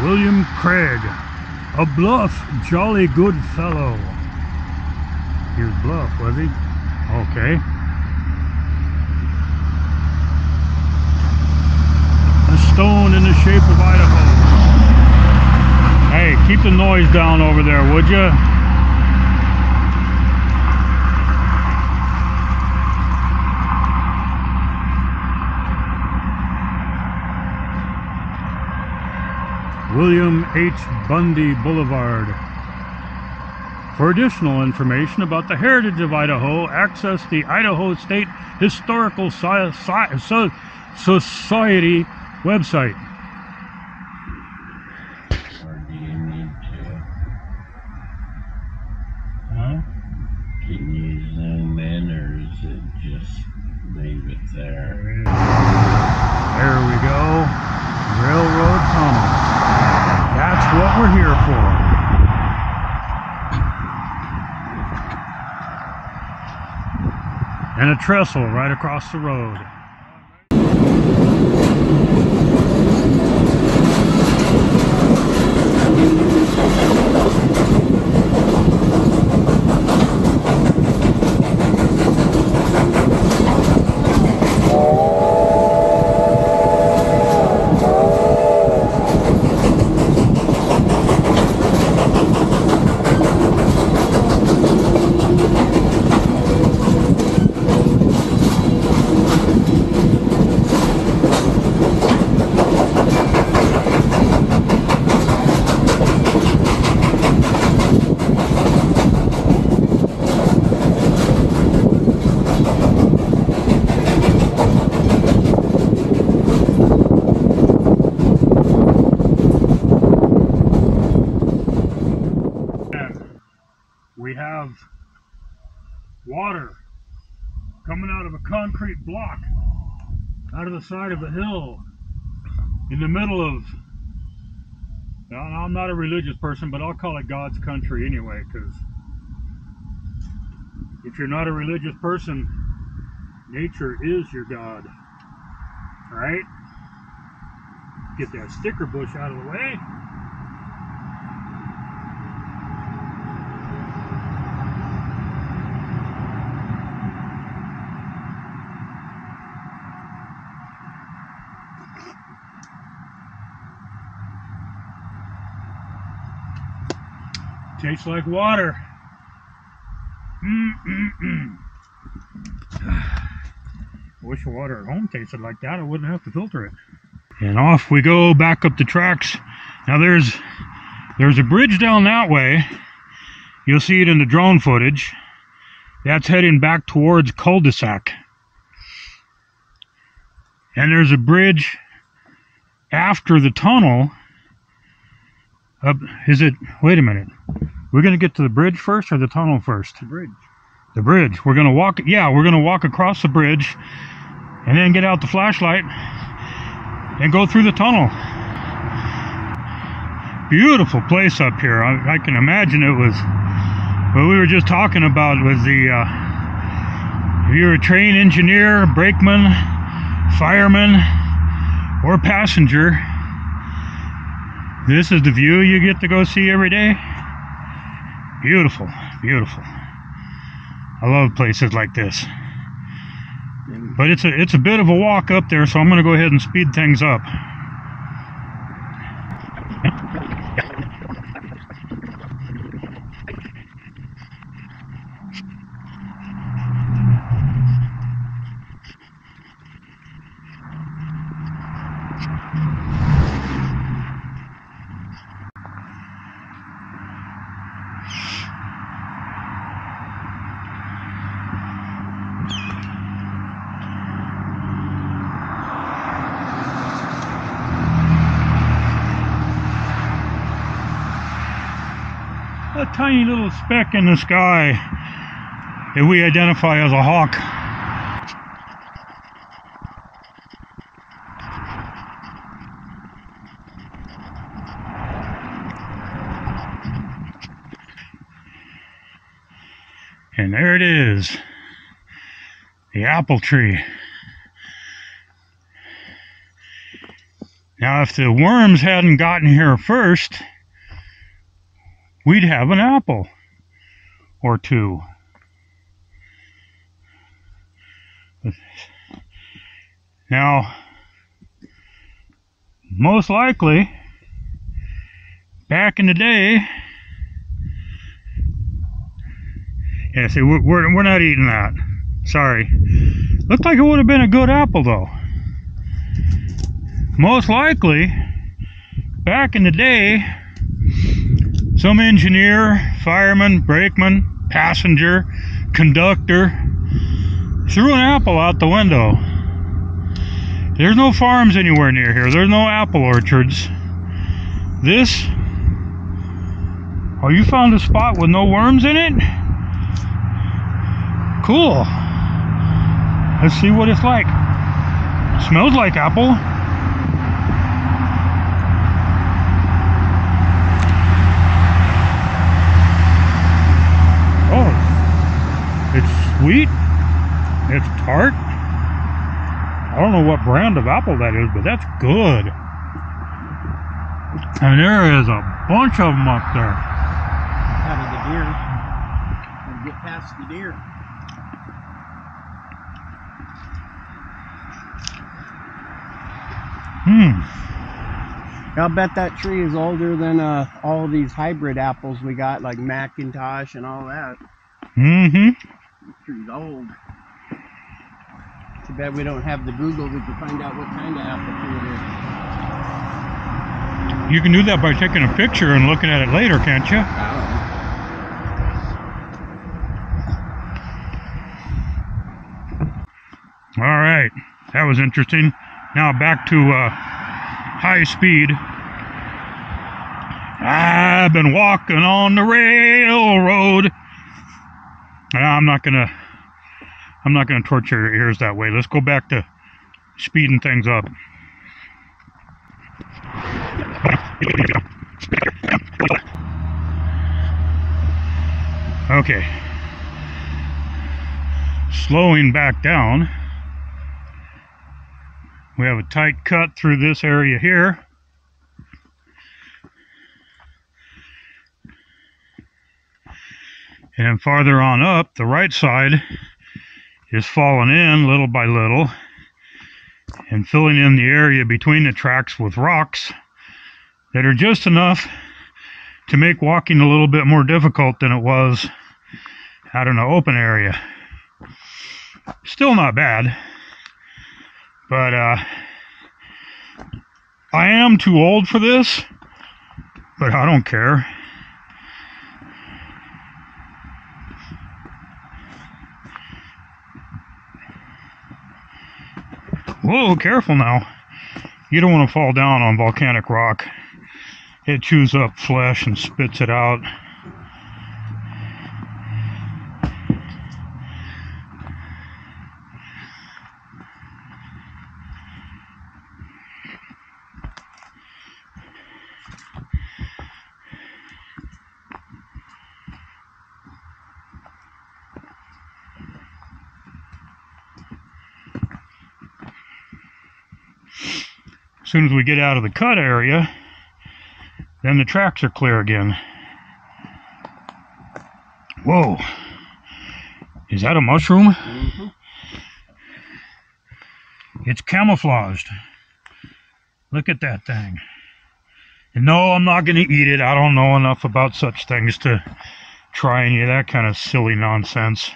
William Craig, a bluff, jolly good fellow. He was bluff, was he? Okay. A stone in the shape of Idaho. Hey, keep the noise down over there, would you? William H. Bundy Boulevard. For additional information about the heritage of Idaho, access the Idaho State Historical Society website. Or do you need to? Huh? Can you zoom in, or is it just leave it there? There we go. Railroad Tunnel. That's what we're here for. And a trestle right across the road. We have water coming out of a concrete block out of the side of a hill in the middle of, now, I'm not a religious person, but I'll call it God's country anyway, because if you're not a religious person, nature is your God, right? Get that sticker bush out of the way. Tastes like water. Wish the water at home tasted like that. I wouldn't have to filter it. And off we go back up the tracks. Now there's a bridge down that way. You'll see it in the drone footage. That's heading back towards cul-de-sac. And there's a bridge after the tunnel. Wait a minute. We're going to get to the bridge first or the tunnel first? The bridge. The bridge. We're going to walk, yeah, we're going to walk across the bridge and then get out the flashlight and go through the tunnel. Beautiful place up here. I can imagine it was, what we were just talking about was the, if you're a train engineer, brakeman, fireman, or passenger, this is the view you get to go see every day. Beautiful, beautiful. I love places like this. But it's a bit of a walk up there, so I'm going to go ahead and speed things up. A tiny little speck in the sky that we identify as a hawk. And there it is, the apple tree. Now, if the worms hadn't gotten here first, we'd have an apple or two. Now, most likely, back in the day, yeah, see, we're not eating that. Sorry. Looked like it would have been a good apple, though. Most likely, back in the day, some engineer, fireman, brakeman, passenger, conductor threw an apple out the window. There's no farms anywhere near here. There's no apple orchards. This, oh, you found a spot with no worms in it? Cool. Let's see what it's like. Smells like apple. Oh, it's sweet. It's tart. I don't know what brand of apple that is, but that's good. And there is a bunch of them up there. Out of the deer. And get past the deer. I'll bet that tree is older than all these hybrid apples we got, like Macintosh and all that. Mm-hmm. This tree's old. Too bad we don't have the Google. We can find out what kind of apple tree it is. You can do that by taking a picture and looking at it later, can't you? All right, that was interesting. Now back to high speed. I've been walking on the railroad. I'm not gonna torture your ears that way. Let's go back to speeding things up. Okay. Slowing back down. We have a tight cut through this area here. And then farther on up, the right side is falling in little by little and filling in the area between the tracks with rocks that are just enough to make walking a little bit more difficult than it was out in the open area. Still not bad, but I am too old for this, but I don't care. Whoa, careful now. You don't want to fall down on volcanic rock. It chews up flesh and spits it out. As soon as we get out of the cut area, then the tracks are clear again. Whoa. Is that a mushroom? Mm-hmm. It's camouflaged. Look at that thing. And no, I'm not going to eat it. I don't know enough about such things to try any of that kind of silly nonsense.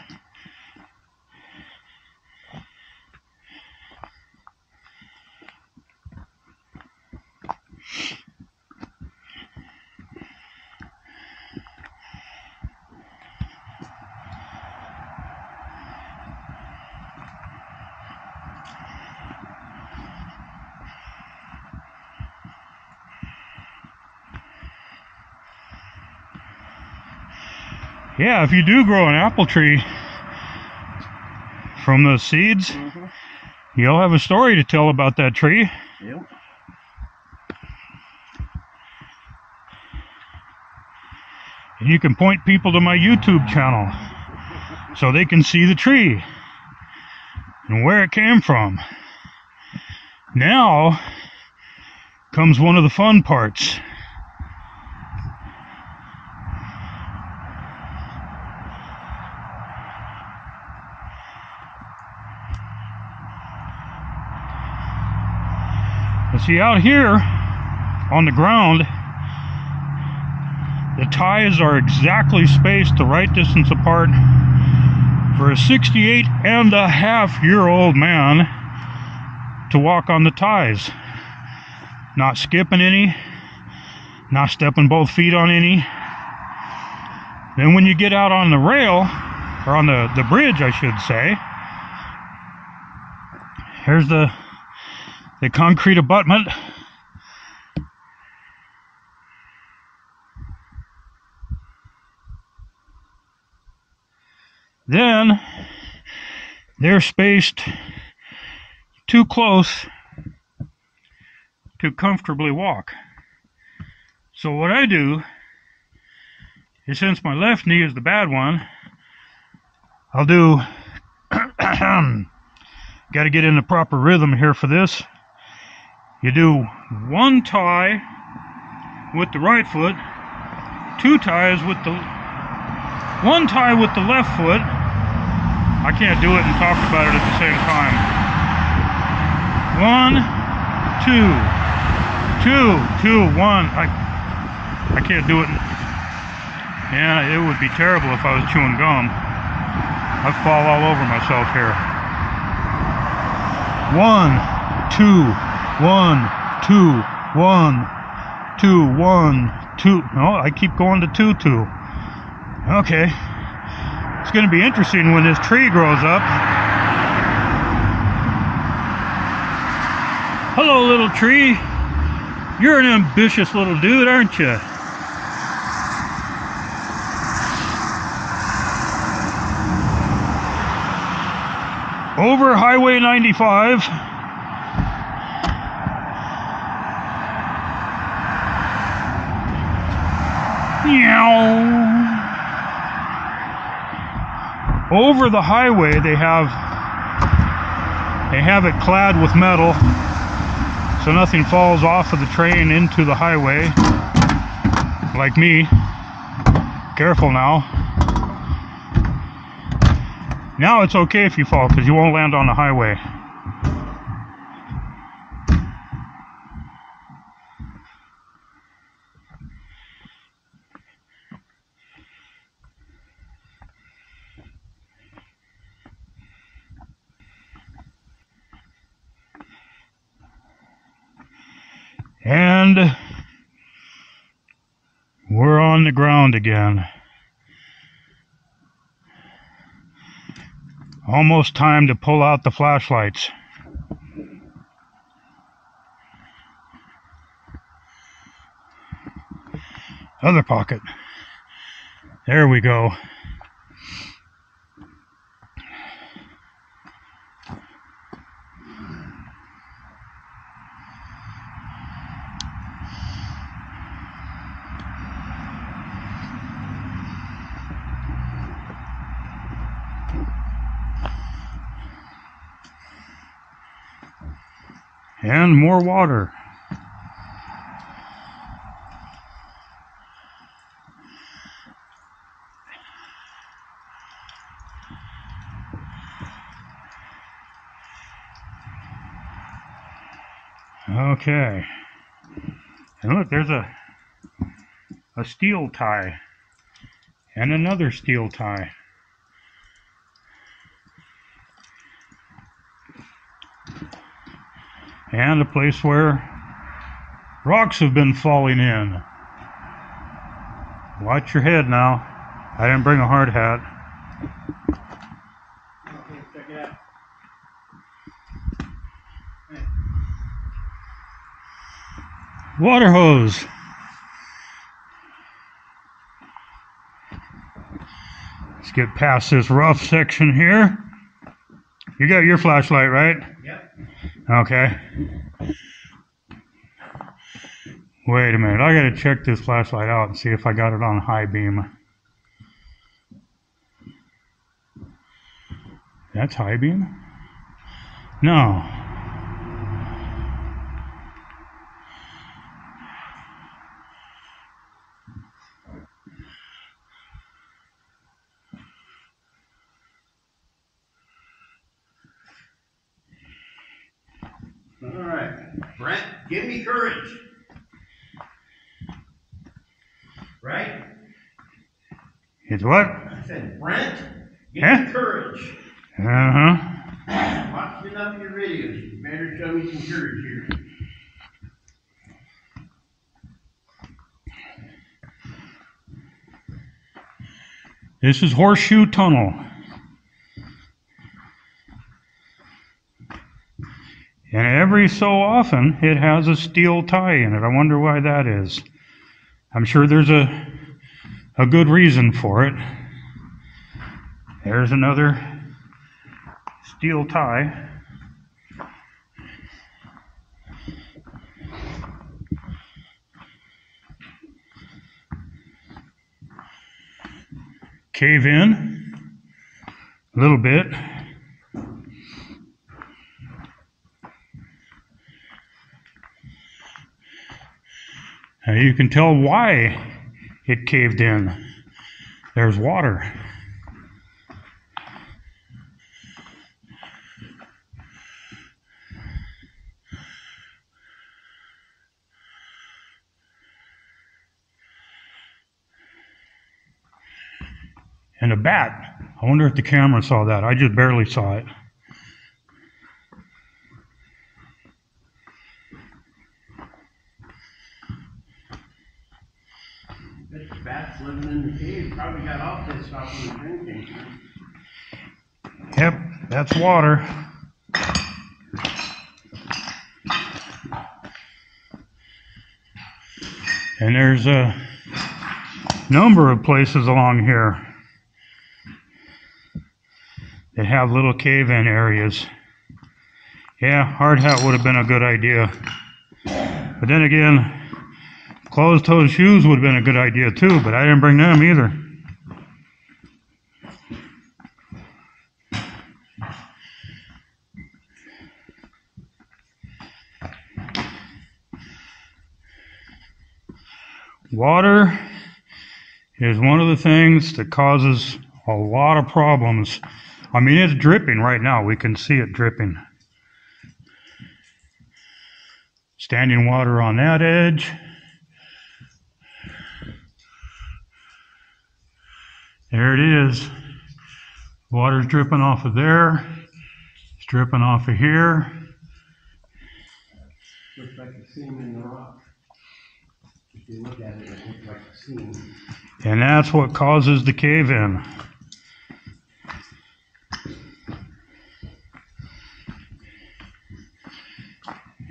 Yeah, if you do grow an apple tree from those seeds, you'll have a story to tell about that tree. Yep. And you can point people to my YouTube channel so they can see the tree and where it came from. Now, comes one of the fun parts. But see, out here on the ground, the ties are exactly spaced the right distance apart for a 68-and-a-half-year-old man to walk on the ties. Not skipping any, not stepping both feet on any. Then when you get out on the rail, or on the bridge I should say, here's the concrete abutment. Then they're spaced too close to comfortably walk. So what I do is, since my left knee is the bad one, I'll do got to get in the proper rhythm here for this. You do one tie with the right foot, two ties with the one tie with the left foot. I can't do it and talk about it at the same time. 1, 2, 2, 2, 1. I can't do it. Yeah, it would be terrible if I was chewing gum. I'd fall all over myself here. 1, 2, 1, 2, 1, 2, 1, 2. No, I keep going to 2, 2. Okay. It's going to be interesting when this tree grows up. Hello, little tree. You're an ambitious little dude, aren't you? Over Highway 95. Meow. Over the highway they have it clad with metal so nothing falls off of the train into the highway, like me. Careful now. Now it's okay if you fall, because you won't land on the highway. And we're on the ground again. Almost time to pull out the flashlights. Other pocket. There we go. And more water. Okay. And look, there's a steel tie and another steel tie. And a place where rocks have been falling in. Watch your head now. I didn't bring a hard hat. Okay, check it out. Water hose. Let's get past this rough section here. You got your flashlight, right? Yep. Okay. Wait a minute. I gotta check this flashlight out and see if I got it on high beam. That's high beam? No. All right, Brent, give me courage. Right? It's what? I said, Brent, give Huh? me courage. Uh-huh. Watch enough of your videos. You better show me some courage here. This is Horseshoe Tunnel. And every so often, it has a steel tie in it. I wonder why that is. I'm sure there's a good reason for it. There's another steel tie. Cave in a little bit. Now you can tell why it caved in. There's water. And a bat. I wonder if the camera saw that. I just barely saw it. The bats living in the cave probably got off this stuff and drinking. Yep, that's water. And there's a number of places along here that have little cave-in areas. Yeah, hard hat would have been a good idea. But then again, closed-toed shoes would have been a good idea too, but I didn't bring them either. Water is one of the things that causes a lot of problems. I mean, it's dripping right now. We can see it dripping. Standing water on that edge. There it is. Water's dripping off of there. It's dripping off of here. Looks like a seam in the rock. If you look at it, it looks like a seam. And that's what causes the cave-in.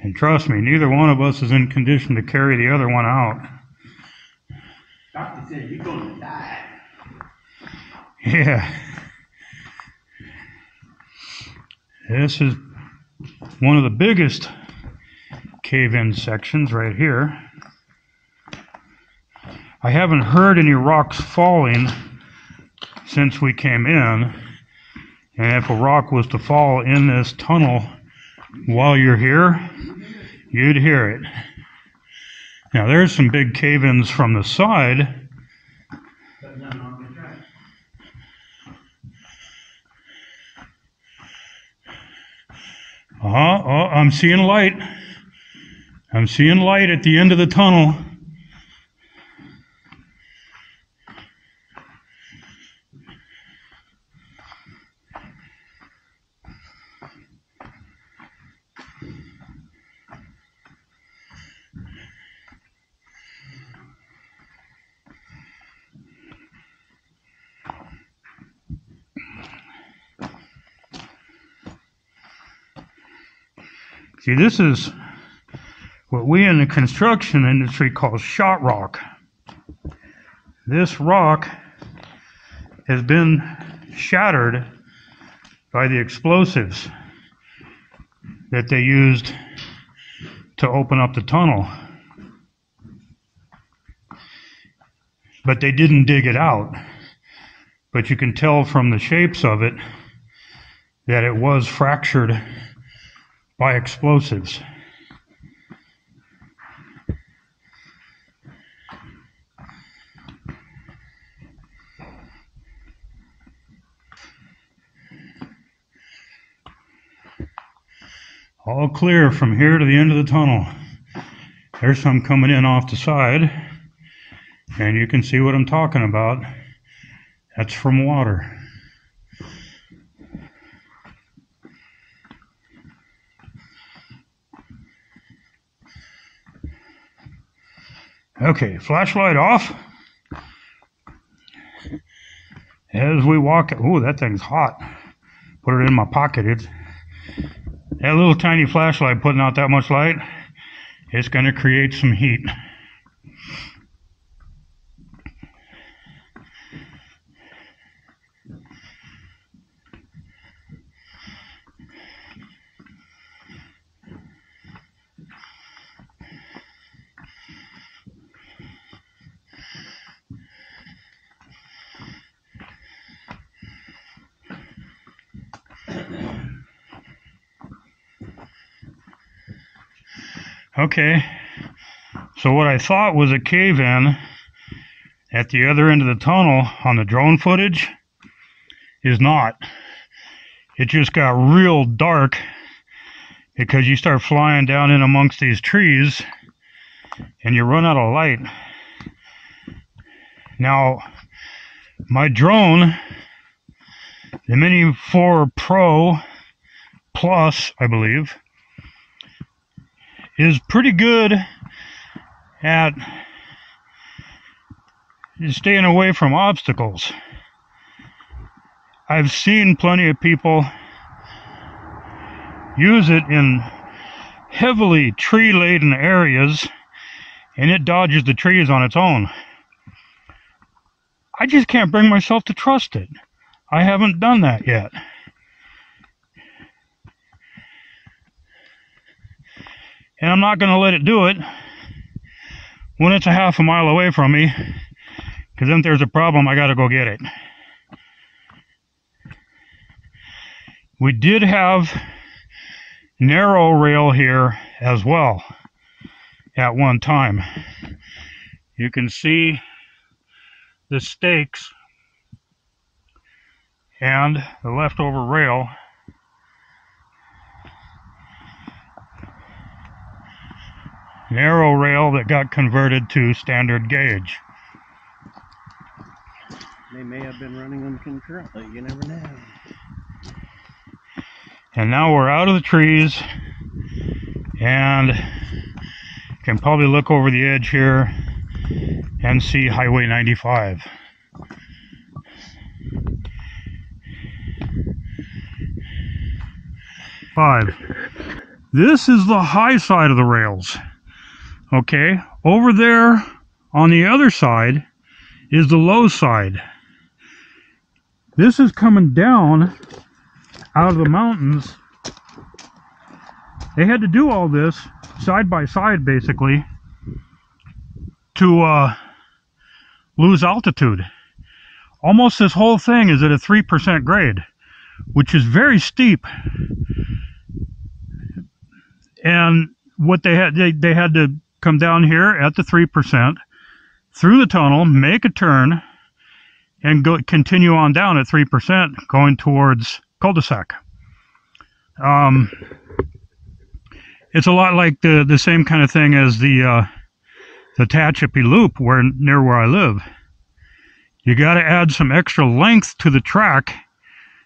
And trust me, neither one of us is in condition to carry the other one out. Doctor said you're going to die. Yeah. This is one of the biggest cave-in sections right here. I haven't heard any rocks falling since we came in. And if a rock was to fall in this tunnel while you're here, you'd hear it. Now there's some big cave-ins from the side. Oh, I'm seeing light. I'm seeing light at the end of the tunnel. See, this is what we in the construction industry call shot rock. This rock has been shattered by the explosives that they used to open up the tunnel. But they didn't dig it out. But you can tell from the shapes of it that it was fractured by explosives. All clear from here to the end of the tunnel. There's some coming in off the side, and you can see what I'm talking about. That's from water. Okay, flashlight off. As we walk, oh, that thing's hot. Put it in my pocket. That little tiny flashlight putting out that much light, it's going to create some heat. Okay, so what I thought was a cave-in at the other end of the tunnel on the drone footage is not. It just got real dark because you start flying down in amongst these trees and you run out of light. Now, my drone, the Mini 4 Pro Plus, I believe, is pretty good at staying away from obstacles. I've seen plenty of people use it in heavily tree-laden areas, and it dodges the trees on its own. I just can't bring myself to trust it. I haven't done that yet. And I'm not going to let it do it when it's a half a mile away from me, because then if there's a problem, I got to go get it. We did have narrow rail here as well at one time. You can see the stakes and the leftover rail. Narrow rail that got converted to standard gauge. They may have been running them concurrently, you never know. And now we're out of the trees and can probably look over the edge here and see Highway 95. This is the high side of the rails. Okay, over there on the other side is the low side. This is coming down out of the mountains. They had to do all this side by side basically to lose altitude. Almost this whole thing is at a 3% grade, which is very steep. And what they had to come down here at the 3%, through the tunnel, make a turn, and continue on down at 3%, going towards cul-de-sac. It's a lot like the same kind of thing as the Tehachapi Loop near where I live. You got to add some extra length to the track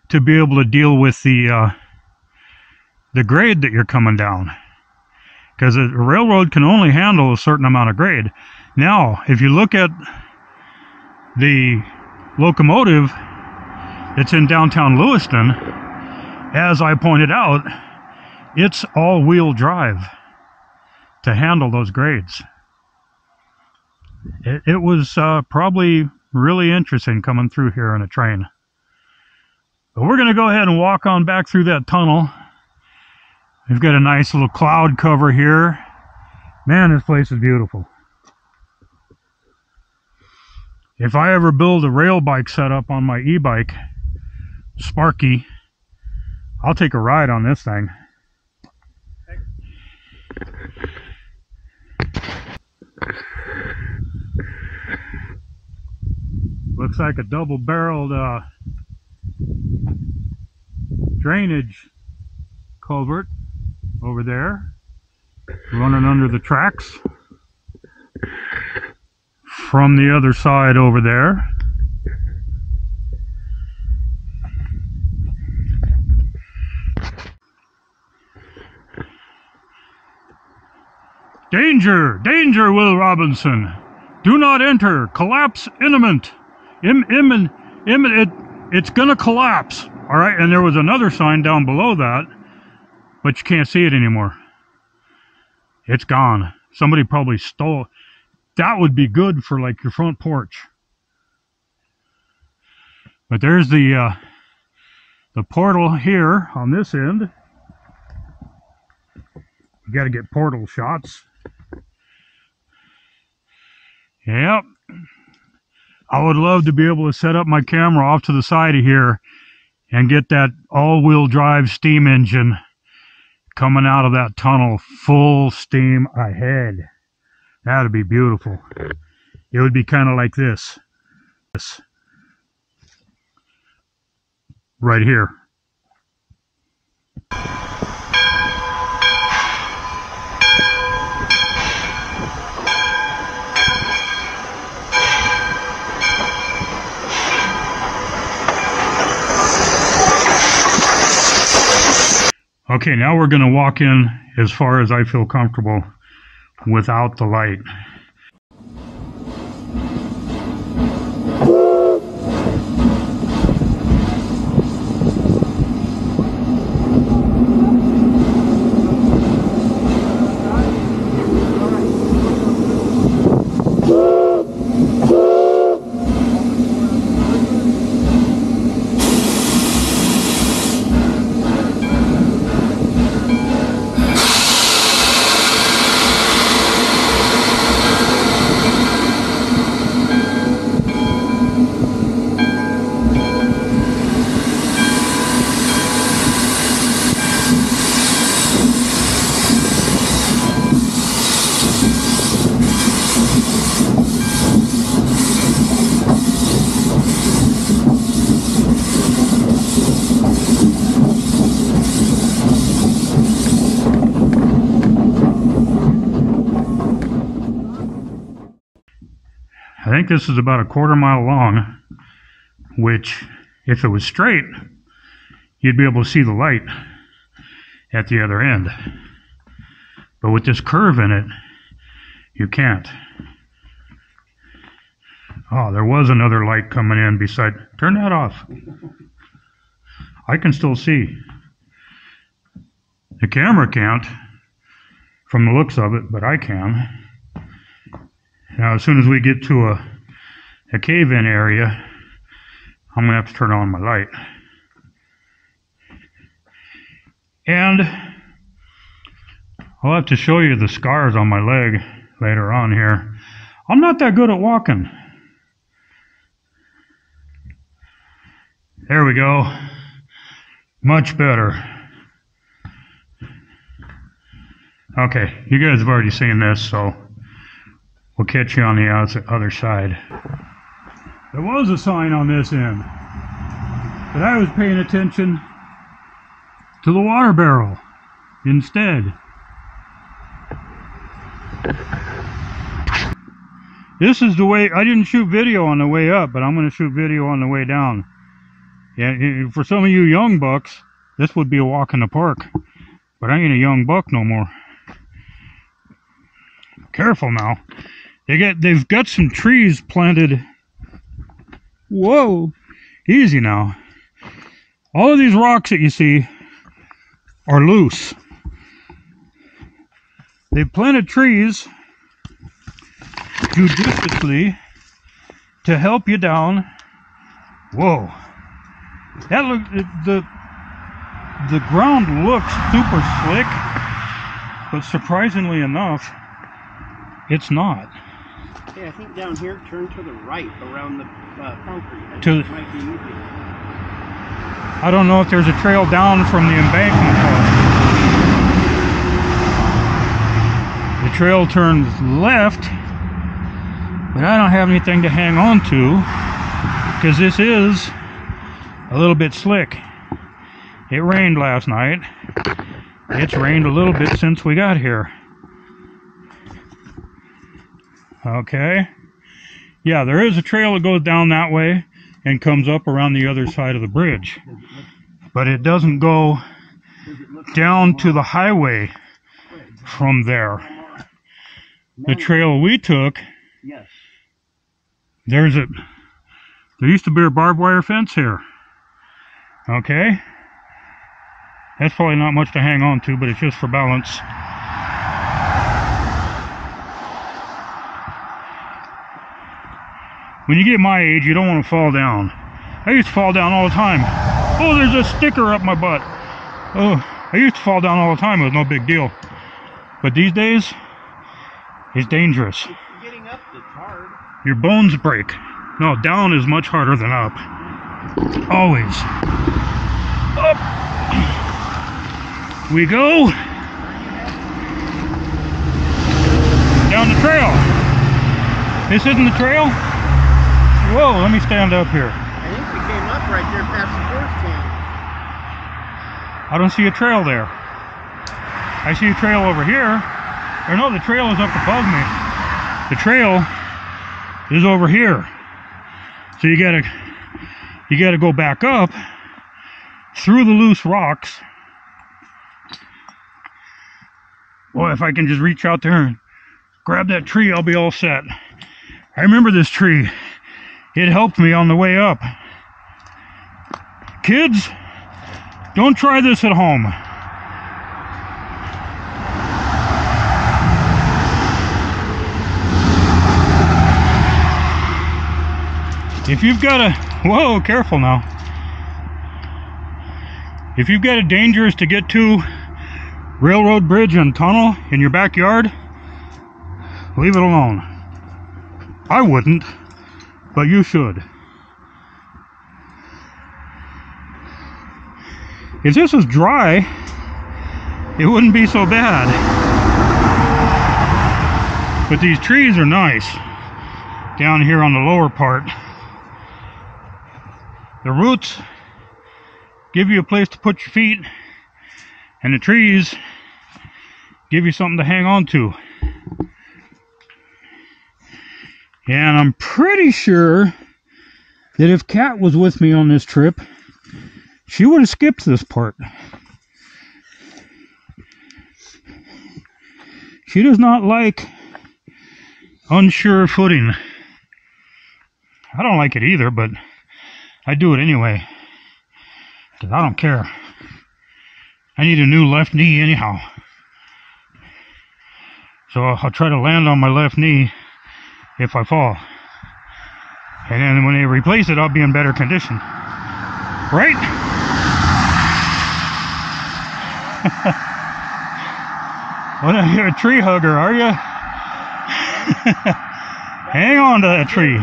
to be able to deal with the grade that you're coming down, because a railroad can only handle a certain amount of grade. Now, if you look at the locomotive that's in downtown Lewiston, as I pointed out, it's all-wheel drive to handle those grades. It was probably really interesting coming through here in a train. But we're going to go ahead and walk on back through that tunnel. We've got a nice little cloud cover here. Man, this place is beautiful. If I ever build a rail bike setup on my e-bike, Sparky, I'll take a ride on this thing. Looks like a double-barreled drainage culvert. over there, running under the tracks. From the other side over there. Danger! Danger, Will Robinson! Do not enter! Collapse imminent! It's gonna collapse! Alright, and there was another sign down below that, but you can't see it anymore. It's gone. Somebody probably stole it. That would be good for like your front porch. But there's the portal here on this end. You got to get portal shots. Yep. I would love to be able to set up my camera off to the side of here and get that all-wheel drive steam engine coming out of that tunnel full steam ahead. That'd be beautiful. It would be kind of like this. Right here. Okay, now we're going to walk in as far as I feel comfortable without the light. I think this is about a quarter-mile long, which, if it was straight, you'd be able to see the light at the other end. But with this curve in it, you can't. Oh, there was another light coming in beside. Turn that off. I can still see. The camera can't, from the looks of it, but I can. Now, as soon as we get to a cave-in area, I'm going to have to turn on my light. And I'll have to show you the scars on my leg later on here. I'm not that good at walking. There we go. Much better. Okay, you guys have already seen this, so we'll catch you on the other side. There was a sign on this end, but I was paying attention to the water barrel instead. This is the way. I didn't shoot video on the way up, but I'm going to shoot video on the way down. Yeah, for some of you young bucks, this would be a walk in the park, but I ain't a young buck no more. Careful now. They've got some trees planted. Whoa, easy now. All of these rocks that you see are loose. They've planted trees judiciously to help you down. Whoa, that look the ground looks super slick, but surprisingly enough, it's not. Hey, I think down here, turn to the right around the concrete. It might be easy. I don't know if there's a trail down from the embankment. The trail turns left, but I don't have anything to hang on to because this is a little bit slick. It rained last night, It's rained a little bit since we got here. Okay. Yeah, there is a trail that goes down that way and comes up around the other side of the bridge. But it doesn't go down to the highway from there. The trail we took, there used to be a barbed wire fence here. Okay? That's probably not much to hang on to, but it's just for balance. When you get my age, you don't want to fall down. I used to fall down all the time. Oh, there's a sticker up my butt. Oh, I used to fall down all the time. It was no big deal. But these days, it's dangerous. Getting up is hard. Your bones break. No, down is much harder than up. Always. Up we go. Down the trail. This isn't the trail? Whoa, let me stand up here. I think we came up right there past the horse camp. I don't see a trail there. I see a trail over here. Or no, the trail is up above me. The trail is over here. So you gotta go back up through the loose rocks. Boy, if I can just reach out there and grab that tree, I'll be all set. I remember this tree. It helped me on the way up. Kids, don't try this at home. If you've got a, whoa, careful now. If you've got a dangerous to get to railroad bridge and tunnel in your backyard, leave it alone. I wouldn't, but you should. If this was dry, it wouldn't be so bad. But these trees are nice down here on the lower part. The roots give you a place to put your feet, and the trees give you something to hang on to. And I'm pretty sure that if Kat was with me on this trip, she would have skipped this part. She does not like unsure footing. I don't like it either, but I do it anyway, because I don't care. I need a new left knee anyhow. So I'll try to land on my left knee if I fall. And then when they replace it, I'll be in better condition. Right? What, you're a tree hugger, are you? Hang on to that tree.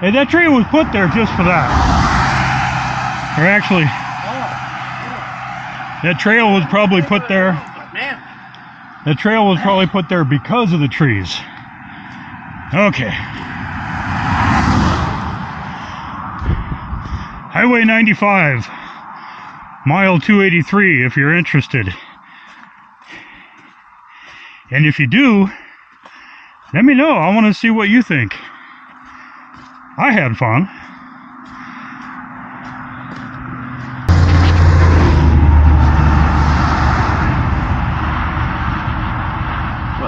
Hey, that tree was put there just for that. Or actually, that trail was probably put there. That trail was probably put there because of the trees. Okay. Highway 95, mile 283 if you're interested. And if you do, let me know. I want to see what you think. I had fun.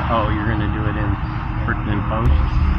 Oh, you're going to do it in post?